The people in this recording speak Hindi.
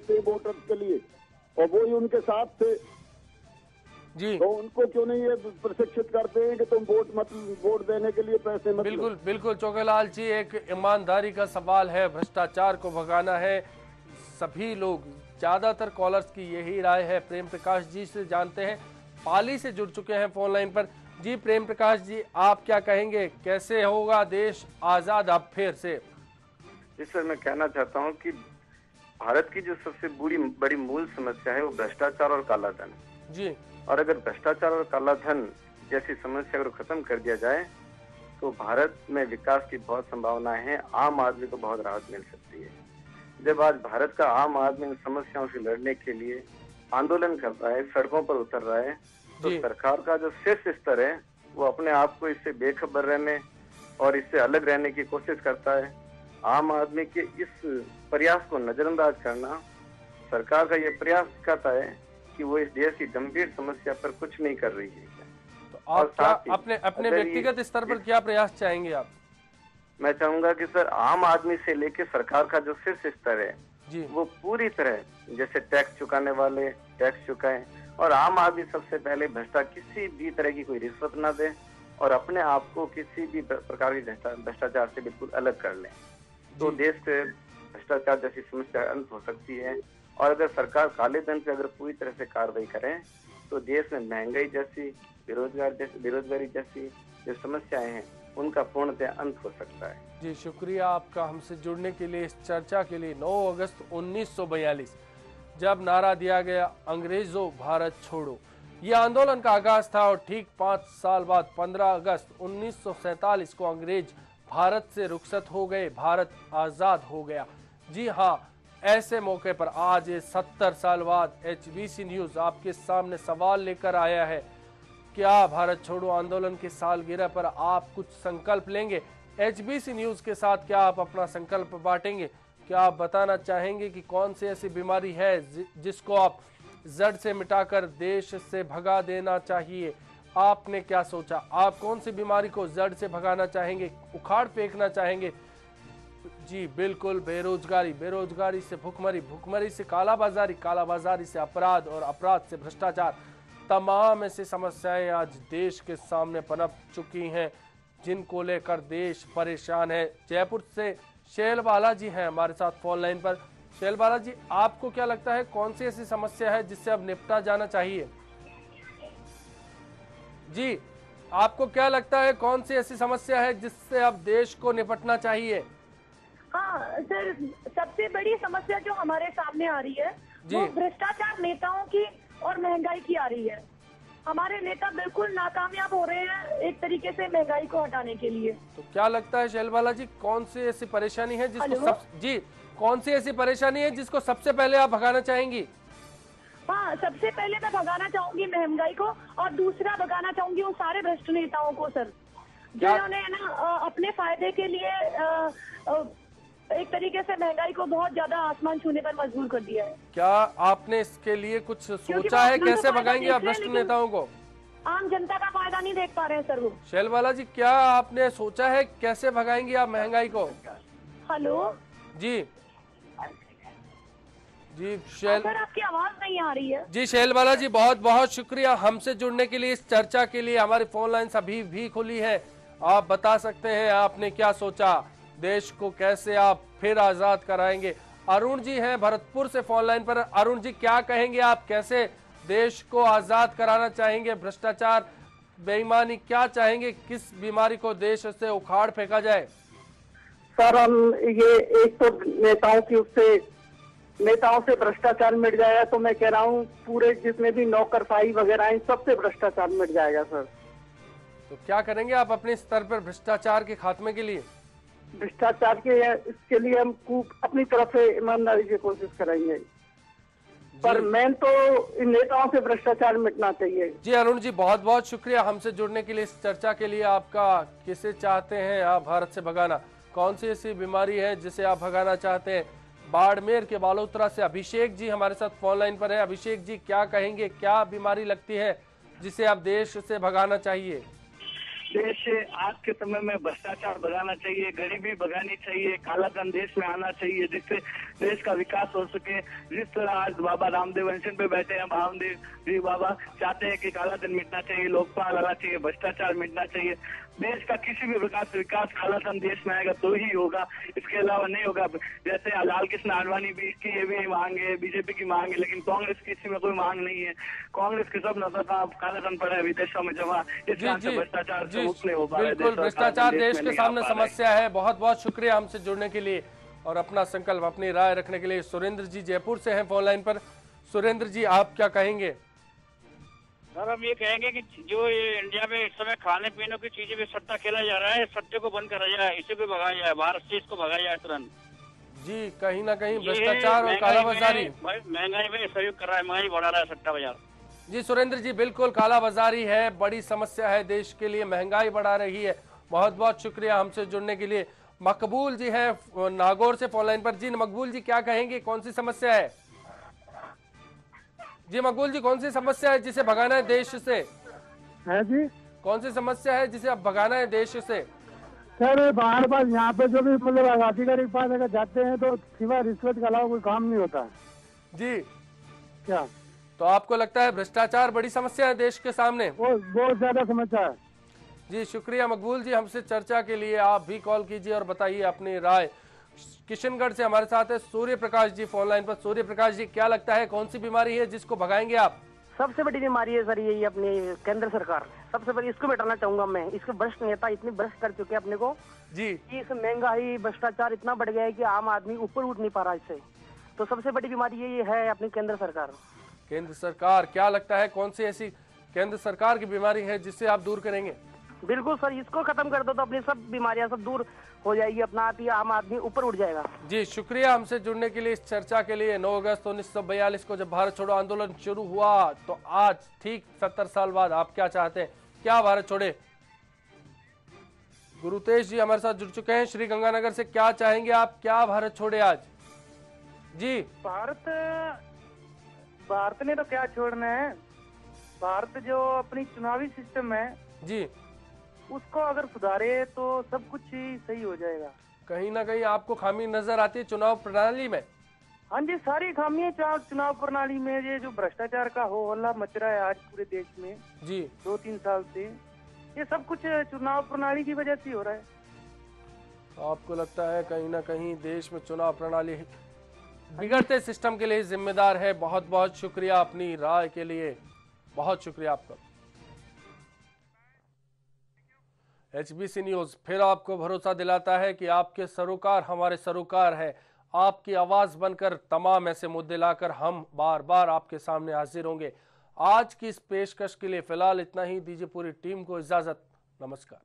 करते हैं वोटर्स के लिए, और वो ही उनके साथ थे जी। तो उनको क्यों नहीं ये प्रशिक्षित करते हैं कि तुम वोट देने के लिए पैसे मत बिल्कुल बिल्कुल चौकीलाल जी, एक ईमानदारी का सवाल है, भ्रष्टाचार को भगाना है। सभी लोग, ज्यादातर कॉलर्स की यही राय है। प्रेम प्रकाश जी से जानते हैं, पाली से जुड़ चुके हैं फोन लाइन पर। जी प्रेम प्रकाश जी, आप क्या कहेंगे, कैसे होगा देश आजाद अब फिर से? जी सर, मैं कहना चाहता हूं कि भारत की जो सबसे बड़ी मूल समस्या है वो भ्रष्टाचार और काला धन जी। और अगर भ्रष्टाचार और काला धन जैसी समस्या को खत्म कर दिया जाए तो भारत में विकास की बहुत संभावनाएं हैं, आम आदमी को बहुत राहत मिल सकती है। जब आज भारत का आम आदमी इन समस्याओं से लड़ने के लिए आंदोलन कर रहा है, सड़कों पर उतर रहा है, तो सरकार का जो शीर्ष स्तर है वो अपने आप को इससे बेखबर रहने और इससे अलग रहने की कोशिश करता है। आम आदमी के इस प्रयास को नजरअंदाज करना, सरकार का ये प्रयास दिखाता है कि वो इस देश की गंभीर समस्या पर कुछ नहीं कर रही है। तो आप क्या अपने व्यक्तिगत स्तर पर क्या प्रयास चाहेंगे आप? मैं चाहूंगा कि सर, आम आदमी से लेकर सरकार का जो शीर्ष स्तर है जी, वो पूरी तरह जैसे टैक्स चुकाने वाले टैक्स चुकाएं, और आम आदमी सबसे पहले किसी भी तरह की कोई रिश्वत ना दे और अपने आप को किसी भी प्रकार की भ्रष्टाचार से बिल्कुल अलग कर लें, तो देश से भ्रष्टाचार जैसी समस्या अंत हो सकती है। और अगर सरकार काले धन पे अगर पूरी तरह से कार्रवाई करे तो देश में महंगाई जैसी, बेरोजगारी जैसी जो समस्याएं हैं उनका पूर्णतः अंत हो सकता है। जी शुक्रिया आपका हमसे जुड़ने के लिए, इस चर्चा के लिए। 9 अगस्त 1942 जब नारा दिया गया अंग्रेजों भारत छोड़ो, ये आंदोलन का आगाज था, और ठीक 5 साल बाद 15 अगस्त 1947 को अंग्रेज भारत से रुखसत हो गए, भारत आजाद हो गया। जी हाँ, ऐसे मौके पर आज 70 साल बाद HBC न्यूज आपके सामने सवाल लेकर आया है। क्या भारत छोड़ो आंदोलन की सालगिरह पर आप कुछ संकल्प लेंगे? HBC न्यूज के साथ क्या आप अपना संकल्प बांटेंगे? क्या आप बताना चाहेंगे कि कौन सी ऐसी बीमारी है जिसको आप जड़ से मिटाकर देश से भगा देना चाहिए? आपने क्या सोचा? आप कौन सी बीमारी को जड़ से भगाना चाहेंगे, उखाड़ फेंकना चाहेंगे? जी बिल्कुल, बेरोजगारी, बेरोजगारी से भुखमरी, भुखमरी से कालाबाजारी, कालाबाजारी से अपराध और अपराध से भ्रष्टाचार, तमाम ऐसी समस्याएं आज देश के सामने पनप चुकी हैं जिनको लेकर देश परेशान है। जयपुर से शैल बाला जी हैं हमारे साथ फोन लाइन पर। शैल बाला जी, आपको क्या लगता है कौन सी ऐसी समस्या है जिससे अब निपटा जाना चाहिए? जी, आपको क्या लगता है कौन सी ऐसी समस्या है जिससे अब देश को निपटना चाहिए? हाँ सर, सबसे बड़ी समस्या जो हमारे सामने आ रही है वो भ्रष्टाचार नेताओं की और महंगाई की आ रही है। हमारे नेता बिल्कुल नाकामयाब हो रहे हैं एक तरीके से महंगाई को हटाने के लिए। तो क्या लगता है शैलबाला जी, कौन सी ऐसी परेशानी है जिसको कौन सी ऐसी परेशानी है जिसको सबसे पहले आप भगाना चाहेंगी? हाँ, सबसे पहले मैं भगाना चाहूंगी महंगाई को, और दूसरा भगाना चाहूंगी उन सारे भ्रष्ट नेताओं को सर, जिन्होंने ना अपने फायदे के लिए एक तरीके से महंगाई को बहुत ज्यादा आसमान छूने पर मजबूर कर दिया है। क्या आपने इसके लिए कुछ सोचा है, कैसे भगाएंगे आप भ्रष्ट नेताओं को? आम जनता का फायदा नहीं देख पा रहे हैं सर वो। शैलबाला जी, क्या आपने सोचा है कैसे भगाएंगे आप महंगाई को? हेलो जी जी सर, आपकी आवाज नहीं आ रही है। जी शैलबाला जी, बहुत बहुत शुक्रिया हमसे जुड़ने के लिए। इस चर्चा के लिए हमारी फोन लाइन अभी भी खुली है। आप बता सकते हैं आपने क्या सोचा, देश को कैसे आप फिर आजाद कराएंगे? अरुण जी हैं भरतपुर से फोन लाइन पर। अरुण जी, क्या कहेंगे आप, कैसे देश को आजाद कराना चाहेंगे? भ्रष्टाचार, बेईमानी, क्या चाहेंगे, किस बीमारी को देश से उखाड़ फेंका जाए? सर, हम ये एक तो नेताओं से भ्रष्टाचार मिट जाएगा, तो मैं कह रहा हूँ पूरे जितने भी नौकरशाही वगैरह हैं सबसे भ्रष्टाचार मिट जाएगा सर। तो क्या करेंगे आप अपने स्तर पर भ्रष्टाचार के खात्मे के लिए? भ्रष्टाचार के इसके लिए हम अपनी तरफ से ईमानदारी से कोशिश करेंगे, पर मेन तो इन नेताओं से भ्रष्टाचार मिटना चाहिए। जी अरुण जी, बहुत बहुत शुक्रिया हमसे जुड़ने के लिए, इस चर्चा के लिए आपका। किसे चाहते हैं आप भारत से भगाना, कौन सी ऐसी बीमारी है जिसे आप भगाना चाहते हैं? बाड़मेर के बालोतरा से अभिषेक जी हमारे साथ फोन लाइन पर है। अभिषेक जी, क्या कहेंगे, क्या बीमारी लगती है जिसे आप देश से भगाना चाहिए? देश से आज के समय में भ्रष्टाचार भगाना चाहिए, गरीबी भगानी चाहिए, काला धन देश में आना चाहिए, जिससे देश का विकास हो सके। जिस तरह आज बाबा रामदेव अनशन पे बैठे हैं, रामदेव जी बाबा चाहते हैं कि काला धन मिटना चाहिए, लोकपाल आना चाहिए, भ्रष्टाचार मिटना चाहिए। देश का किसी भी प्रकार से विकास काला धन देश में आएगा तो ही होगा, इसके अलावा नहीं होगा। जैसे लाल कृष्ण आडवाणी भी की ये भी मांग है, बीजेपी की मांग है, लेकिन कांग्रेस की इसी में कोई मांग नहीं है। कांग्रेस के सब नजर काला धन पड़ा है विदेशों में जमा, इस कारण से भ्रष्टाचार से मुक्त नहीं हो पा रहा है। बिल्कुल, भ्रष्टाचार देश के सामने समस्या है। बहुत बहुत शुक्रिया हमसे जुड़ने के लिए और अपना संकल्प, अपनी राय रखने के लिए। सुरेंद्र जी जयपुर से हैं फोन लाइन पर। सुरेंद्र जी, आप क्या कहेंगे? सर, हम ये कहेंगे कि जो ये इंडिया में इस समय खाने पीने की चीजें भी सट्टा खेला जा रहा है, सट्टे को बंद करा जाए, इसे भी भगाया जाए, भारत से इसको भगाया जाए तुरंत। जी, कहीं ना कहीं भ्रष्टाचार और कालाबाजारी महंगाई में सहयोग कर रहा है, महंगाई बढ़ा रहा है सट्टा बाजार। जी सुरेंद्र जी, बिल्कुल कालाबाजारी है, बड़ी समस्या है देश के लिए, महंगाई बढ़ा रही है। बहुत बहुत शुक्रिया हमसे जुड़ने के लिए। मकबूल जी है नागौर से फोन लाइन पर। जी मकबूल जी, क्या कहेंगे, कौन सी समस्या है? जी मकबूल जी, कौन सी समस्या है जिसे भगाना है देश से? है जी, कौन सी समस्या है जिसे अब भगाना है देश से? सर बाहर पास यहाँ पे जो भी मतलब अधिकारी के पास अगर जाते हैं तो सिवा रिश्वत के अलावा कोई काम नहीं होता। जी, क्या तो आपको लगता है भ्रष्टाचार बड़ी समस्या है देश के सामने? बहुत ज्यादा समस्या है। जी शुक्रिया मकबूल जी, हमसे चर्चा के लिए। आप भी कॉल कीजिए और बताइए अपनी राय। किशनगढ़ से हमारे साथ है सूर्य प्रकाश जी फोन लाइन पर। सूर्य प्रकाश जी, क्या लगता है कौन सी बीमारी है जिसको भगाएंगे आप? सबसे बड़ी बीमारी है सर यही अपनी केंद्र सरकार, सबसे बड़ी इसको मिटाना चाहूंगा मैं। इसके भ्रष्ट नेता इतने भ्रष्ट कर चुके हैं अपने को जी कि इस महंगाई भ्रष्टाचार इतना बढ़ गया है कि आम आदमी ऊपर उठ नहीं पा रहा इससे। तो सबसे बड़ी बीमारी यही है अपनी केंद्र सरकार। केंद्र सरकार, क्या लगता है कौन सी ऐसी केंद्र सरकार की बीमारी है जिससे आप दूर करेंगे? बिल्कुल सर, इसको खत्म कर दो तो अपनी सब बीमारियां सब दूर हो जाएगी, अपना आप ही आम आदमी ऊपर उठ जाएगा। जी शुक्रिया हमसे जुड़ने के लिए, इस चर्चा के लिए। 9 अगस्त 1942 को जब भारत छोड़ो आंदोलन शुरू हुआ तो आज ठीक 70 साल बाद आप क्या चाहते हैं, क्या भारत छोड़े? गुरुतेज जी हमारे साथ जुड़ चुके हैं श्री गंगानगर से। क्या चाहेंगे आप, क्या भारत छोड़े आज? जी भारत ने तो क्या छोड़ना है, भारत जो अपनी चुनावी सिस्टम है जी उसको अगर सुधारे तो सब कुछ ही सही हो जाएगा। कहीं ना कहीं आपको खामी नजर आती है चुनाव प्रणाली में? हाँ जी, सारी खामियां चुनाव प्रणाली में। ये जो भ्रष्टाचार का हो हल्ला मच रहा है आज पूरे देश में जी 2-3 साल से, ये सब कुछ चुनाव प्रणाली की वजह से हो रहा है। तो आपको लगता है कहीं ना कहीं देश में चुनाव प्रणाली बिगड़ते सिस्टम के लिए जिम्मेदार है? बहुत बहुत शुक्रिया अपनी राय के लिए, बहुत शुक्रिया आपका। HBC न्यूज फिर आपको भरोसा दिलाता है कि आपके सरोकार हमारे सरोकार है। आपकी आवाज बनकर तमाम ऐसे मुद्दे लाकर हम बार बार आपके सामने हाजिर होंगे। आज की इस पेशकश के लिए फिलहाल इतना ही। दीजिए पूरी टीम को इजाजत। नमस्कार।